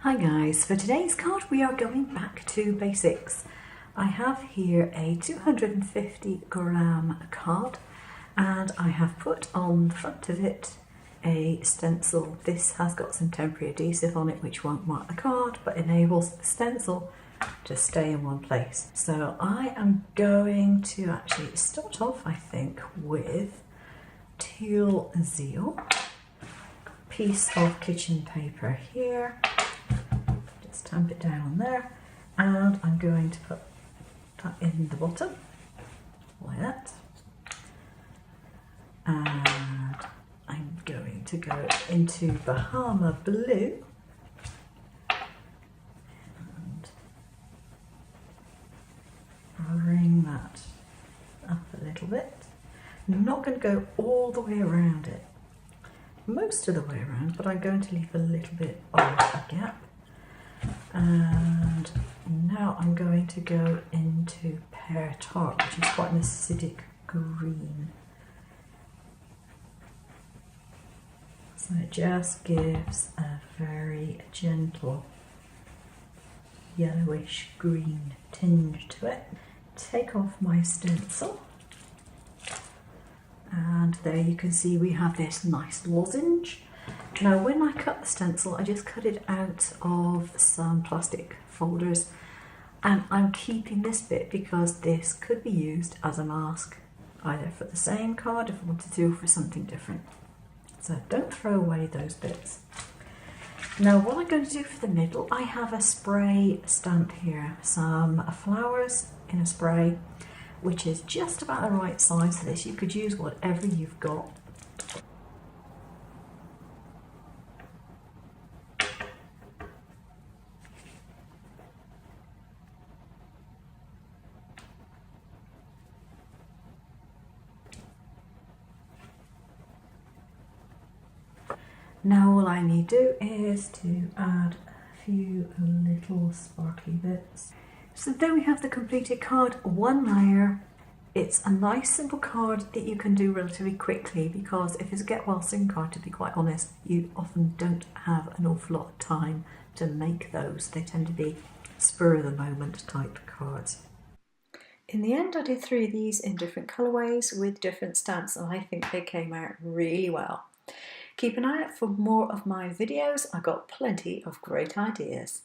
Hi guys, for today's card we are going back to basics. I have here a 250 gram card and I have put on the front of it a stencil. This has got some temporary adhesive on it which won't mark the card but enables the stencil to stay in one place. So I am going to actually start off, I think, with Teal Zeal, piece of kitchen paper here. Stamp it down on there, and I'm going to put that in the bottom like that, and I'm going to go into Bahama Blue and bring that up a little bit. I'm not going to go all the way around it, most of the way around, but I'm going to leave a little bit of a gap. And now I'm going to go into Pear Tart, which is quite an acidic green. So it just gives a very gentle yellowish green tinge to it. Take off my stencil, and there you can see we have this nice lozenge. Now when I cut the stencil, I just cut it out of some plastic folders, and I'm keeping this bit because this could be used as a mask, either for the same card if I want to do for something different. So don't throw away those bits. Now what I'm going to do for the middle, I have a spray stamp here, some flowers in a spray, which is just about the right size for this. You could use whatever you've got. Now all I need to do is to add a few little sparkly bits. So there we have the completed card, one layer. It's a nice simple card that you can do relatively quickly, because if it's a get well soon card, to be quite honest, you often don't have an awful lot of time to make those. They tend to be spur of the moment type cards. In the end I did 3 of these in different colourways with different stamps, and I think they came out really well. Keep an eye out for more of my videos. I've got plenty of great ideas.